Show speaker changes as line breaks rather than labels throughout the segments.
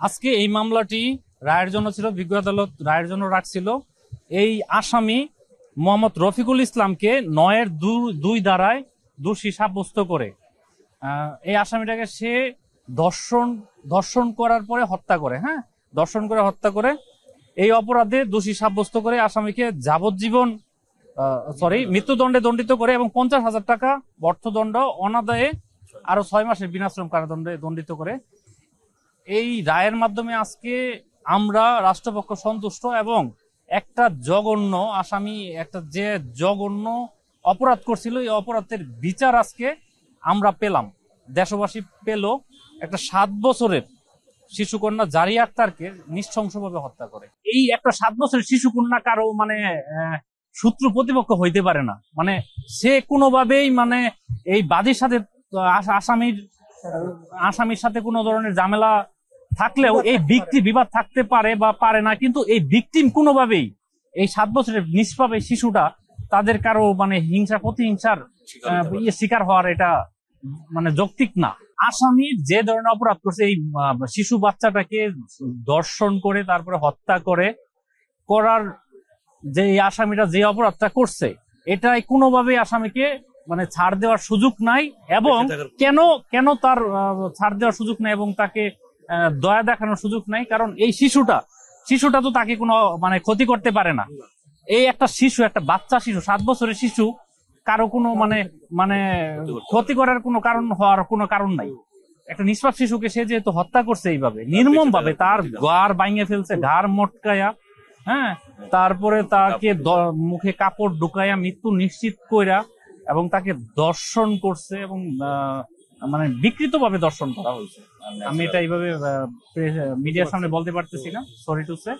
আজকে এই মামলাটি রায়ের জন্য ছিল, বিজ্ঞ আদালত রায়ের জন্য রাখছিল। এই আসামি মোহাম্মদ রফিকুল ইসলামকে ৯-২ ধারায় দোষী সাব্যস্ত করে এই আসামিটাকে সে দর্শন করার পরে হত্যা করে, দর্শন করে হত্যা করে এই অপরাধে দোষী সাব্যস্ত করে আসামিকে যাবজ্জীবন মৃত্যুদণ্ডে দণ্ডিত করে এবং ৫০,০০০ টাকা অর্থদণ্ড অনাদায়ে আরো ৬ মাসের বিনাশ্রম কারাদণ্ডে দণ্ডিত করে। এই রায়ের মাধ্যমে আজকে আমরা রাষ্ট্রপক্ষ সন্তুষ্ট এবং একটা জঘন্য আসামি, একটা যে জঘন্য অপরাধ করছিল এই অপরাধের বিচার আজকে আমরা পেলাম, দেশবাসী পেল। একটা ৭ বছরের শিশুকন্যা জারিয়া আক্তারকে নৃশংসভাবে হত্যা করে। এই একটা ৭ বছরের শিশুকন্যা কারো শত্রু প্রতিপক্ষ হইতে পারে না, সে কোনোভাবেই এই বাদীর সাথে আসামির সাথে কোনো ধরনের ঝামেলা থাকলেও এই ভিকটিম বিবাদ থাকতে পারে বা পারে না, কিন্তু এই ভিকটিম কোনোভাবেই এই ৭ বছরের নিষ্পাপ এই শিশুটা তাদের কারো হিংসা প্রতিহিংসার শিকার হওয়ার এটা যৌক্তিক না। আসামি যে ধরনের অপরাধ করছে, এই শিশু বাচ্চাটাকে দর্শন করে তারপরে হত্যা করার যে এই আসামিটা যে অপরাধটা করছে, এটাই কোনোভাবেই আসামিকে ছাড় দেওয়ার সুযোগ নাই। এবং কেন তার ছাড় দেওয়ার সুযোগ নাই এবং তাকে দয়া দেখানোর সুযোগ নাই, কারণ এই শিশুটা তো তাকে কোনো ক্ষতি করতে পারে না। এই একটা শিশু, একটা বাচ্চা শিশু, ৭ বছরের শিশু, কারো কোনো ক্ষতি করার কোনো হওয়ার কোনো কারণ নাই। একটা নিষ্পাপ শিশুকে সে যেহেতু হত্যা করছে এইভাবে নির্মম ভাবে, তার ঘাড় ভাঙিয়ে ফেলছে, ঘাড় মটকায়া, তারপরে তাকে মুখে কাপড় ঢুকাইয়া মৃত্যু নিশ্চিত কইরা এবং তাকে দর্শন করছে এবং বিকৃত ভাবে দর্শন করা হয়েছে। আমি এটা এইভাবে মিডিয়ার সামনে বলতে পারতেছি না, সরি টু সে,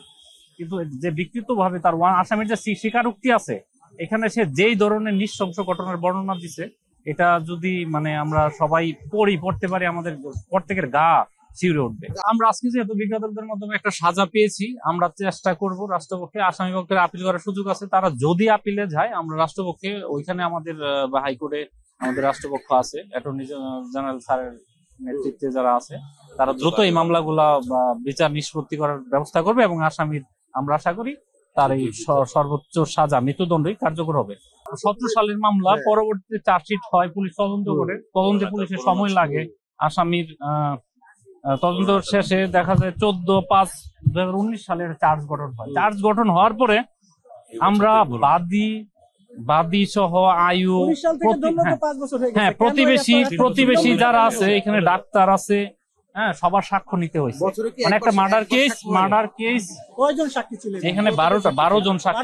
কিন্তু যে বিকৃত ভাবে তার আসামির যে স্বীকারোক্তি আছে, এখানে সে যেই ধরনের নৃশংস ঘটনার বর্ণনা দিছে, এটা যদি আমরা সবাই পড়তে পারি, আমাদের প্রত্যেকের গা শিউরে উঠবে। আমরা আজকে যেহেতু বিজ্ঞ আদালতের মাধ্যমে একটা সাজা পেয়েছি, আমরা চেষ্টা করব রাষ্ট্রপক্ষে, আসামি পক্ষের আপিল করার সুযোগ আছে, তারা যদি আপিলে যায় আমরা রাষ্ট্রপক্ষে, ওইখানে আমাদের হাইকোর্টে আমাদের রাষ্ট্রপক্ষ আছে, অ্যাটর্নি জেনারেল স্যারের নেতৃত্বে যারা আছে, তারা দ্রুত এই মামলাগুলা বিচার নিষ্পত্তি করার ব্যবস্থা করবে এবং আসামির আমরা আশা করি তার এই সর্বোচ্চ সাজা মৃত্যুদণ্ডই কার্যকর হবে। 17 সালের মামলা, পরবর্তীতে চার্জশিট হয়, পুলিশ তদন্ত করে, তদন্তে পুলিশের সময় লাগে, আসামির তদন্ত শেষে দেখা যায় 14/5/2019 সালের চার্জ গঠন হয়। চার্জ গঠন হওয়ার পরে আমরা বাদী সহ আয়ু, প্রতিবেশী যারা আছে, এখানে ডাক্তার আছে, সবার সাক্ষ্য নিতে হয়েছে। একটা মার্ডার কেস কয়জন সাক্ষী ছিলেন? এখানে 12 জন সাক্ষী।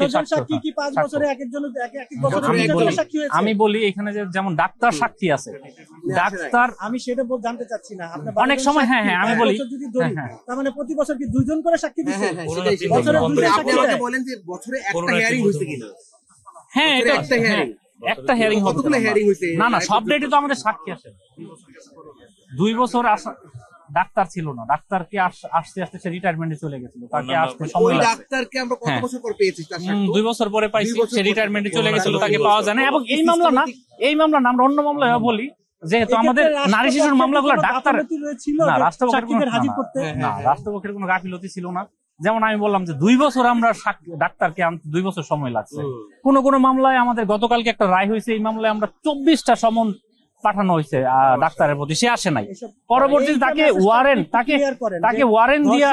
আমি বলি এখানে যেমন ডাক্তার সাক্ষী আছে, ডাক্তার, আমি সেটা জানতে চাচ্ছি না। অনেক সময় আমি বলি তার প্রতি বছর কি 2 জন করে সাক্ষী দিচ্ছে? বছরে 2 জন সাক্ষী বলেন যে বছরে একটা হিয়ারিং হইছে কিনা? এটা একটা হিয়ারিং হবে না, সব ডেটে তো আমাদের সাক্ষী আসে। 2 বছর ডাক্তার ছিল না, ডাক্তারকে আস্তে আস্তে সে রিটায়ারমেন্টে চলে গেছিল, তাকে আসতে সময় লাগছে। ডাক্তারকে আমরা কত বছর পর পেয়েছি? 2 বছর পরে পাইছি, সে রিটায়ারমেন্টে চলে গেছিল, তাকে পাওয়া যায় না। এবং এই মামলা না আমরা অন্য মামলায় বলি, যেহেতু আমাদের নারী শিশুর মামলাগুলো ডাক্তার না, রাষ্ট্রপক্ষের কোনো গাফিলতি ছিল না। যেমন আমি বললাম যে 2 বছর আমরা ডাক্তারকে আনতে 2 বছর সময় লাগছে। কোন মামলায় আমাদের গতকালকে একটা রায় হয়েছে, এই মামলায় আমরা 24টা সমন পাঠানো হয়েছে ডাক্তারের প্রতি, সে আসে নাই। পরবর্তীতে তাকে ওয়ারেন্ট দিয়া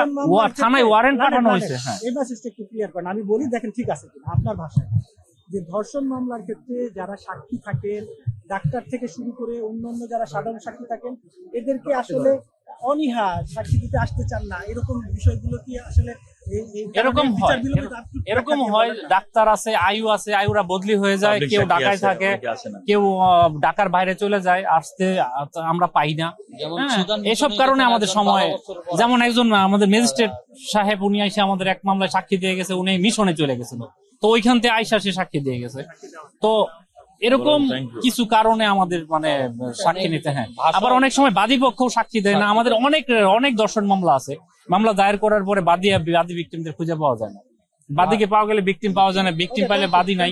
থানায় ওয়ারেন্ট পাঠানো হয়েছে।
এই মেসেজটা একটু ক্লিয়ার করেন, আমি বলি দেখেন ঠিক আছে আপনার ভাষায়, যে ধর্ষণ মামলার ক্ষেত্রে যারা সাক্ষী থাকেন, ডাক্তার থেকে শুরু করে অন্যান্য যারা সাধারণ সাক্ষী থাকেন, এদেরকে আসলে অনীহা সাক্ষী দিতে আসতে চান না, এরকম বিষয়গুলো কি আসলে
এরকম হয়? ডাক্তার আছে, আয়ুরা বদলি হয়ে যায়, কেউ ঢাকায় থাকে, কেউ ঢাকার বাইরে চলে যায়, আসতে আমরা পাই না। এসব কারণে আমাদের সময়, যেমন একজন আমাদের ম্যাজিস্ট্রেট সাহেব, উনি এসে আমাদের এক মামলায় সাক্ষী দিয়ে গেছে, উনি মিশনে চলে গেছিল, তো ওইখান থেকে আইসা সে সাক্ষী দিয়ে গেছে। তো এরকম কিছু কারণে আমাদের সাক্ষী নিতে আবার অনেক সময় বাদী পক্ষও সাক্ষী দেয় না। আমাদের অনেক দর্শন মামলা আছে, মামলা দায়ের করার পরে বাদী ভিকটিমদের খুঁজে পাওয়া যায় না, বাদীকে পাওয়া গেলে ভিকটিম পাওয়া যায় না, ভিকটিম পাইলে বাদী নাই।